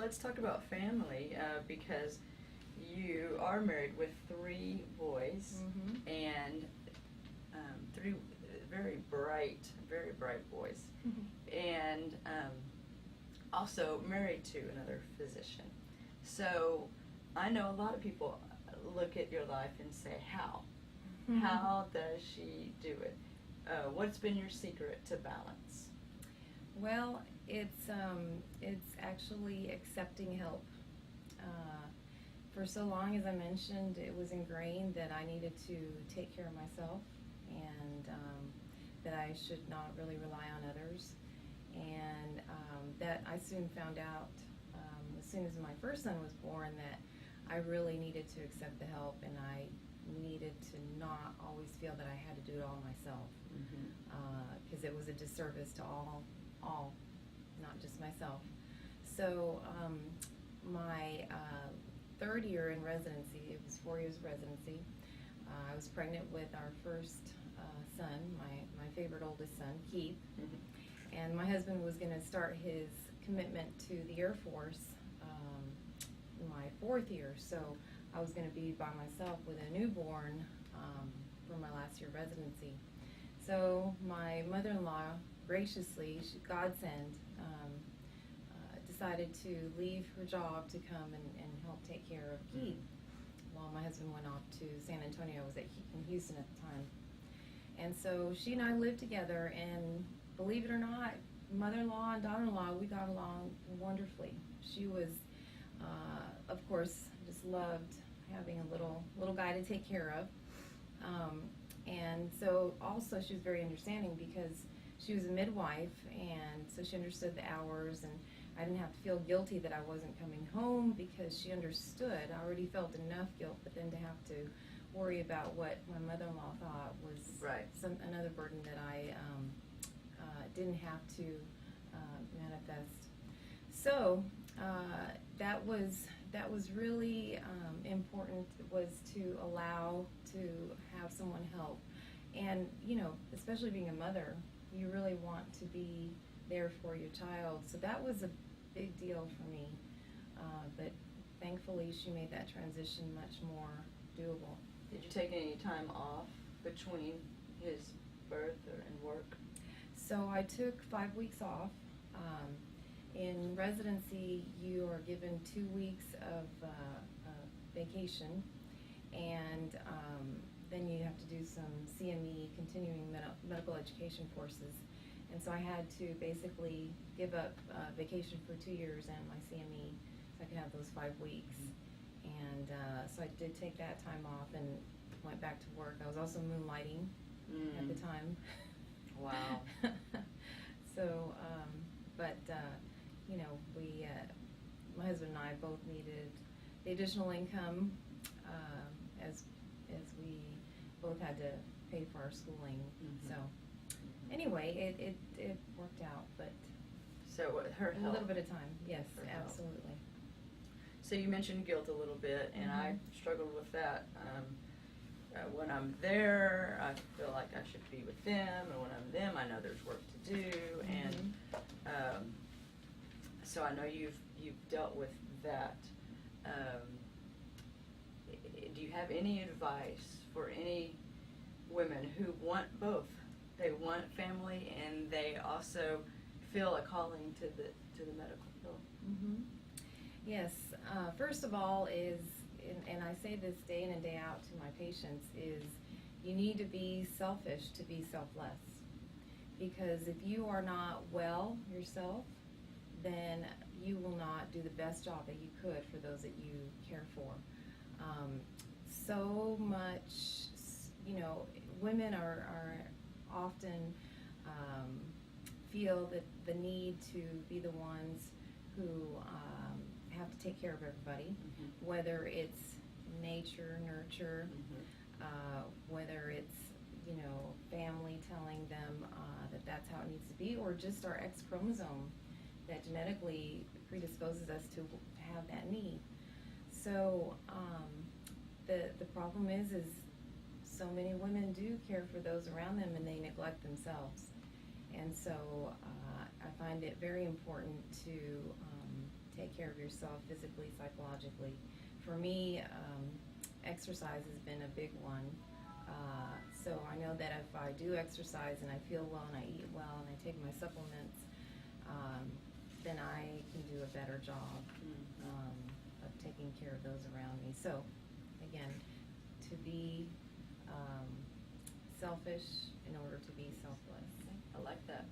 let's talk about family because you are married with three boys Mm-hmm. and three very bright boys, and also married to another physician. So I know a lot of people look at your life and say, how? How does she do it? What's been your secret to balance? Well, it's actually accepting help. For so long, as I mentioned, it was ingrained that I needed to take care of myself, and that I should not really rely on others. And that I soon found out, as soon as my first son was born, that I really needed to accept the help, and I needed to not always feel that I had to do it all myself, because it was a disservice to all, not just myself. So my third year in residency, it was 4 years of residency, I was pregnant with our first son, my favorite oldest son, Keith. And my husband was going to start his commitment to the Air Force in my fourth year, so I was going to be by myself with a newborn for my last year of residency. So my mother-in-law graciously, godsend, decided to leave her job to come and help take care of Keith while my husband went off to San Antonio. I was in Houston at the time. And so she and I lived together, and believe it or not, mother-in-law and daughter-in-law, we got along wonderfully. She was, of course, just loved having a little guy to take care of. And so also she was very understanding because she was a midwife, and so she understood the hours, and I didn't have to feel guilty that I wasn't coming home because she understood. I already felt enough guilt, but then to have to worry about what my mother-in-law thought was another burden that I didn't have to manifest. So that was really important, was to allow to have someone help. And, especially being a mother, you really want to be there for your child. So that was a big deal for me. But thankfully, she made that transition much more doable. Did you take any time off between his birth and work? So I took 5 weeks off. In residency, you are given 2 weeks of vacation, and then you have to do some CME, continuing medical education courses. And so I had to basically give up vacation for 2 years and my CME so I could have those 5 weeks. And so I did take that time off and went back to work. I was also moonlighting at the time. Wow. So, but we, my husband and I both needed the additional income as we both had to pay for our schooling. So anyway, it worked out, but so her help, a little bit of time, yes, absolutely. Help. So you mentioned guilt a little bit, and I struggled with that. When I'm there, I feel like I should be with them, and when I'm with them, I know there's work to do, and so I know you've dealt with that. Do you have any advice for any women who want both? They want family, and they also feel a calling to the medical field. Yes. First of all is, and I say this day in and day out to my patients, is you need to be selfish to be selfless. Because if you are not well yourself, then you will not do the best job that you could for those that you care for. So much, women are often feel that the need to be the ones who have to take care of everybody, whether it's nature, nurture, whether it's family telling them that that's how it needs to be, or just our X chromosome that genetically predisposes us to have that need. So the problem is so many women do care for those around them and they neglect themselves. And so I find it very important to take care of yourself physically, psychologically. For me, exercise has been a big one. So I know that if I do exercise and I feel well and I eat well and I take my supplements, then I can do a better job of taking care of those around me. So, again, to be selfish in order to be selfless. I like that.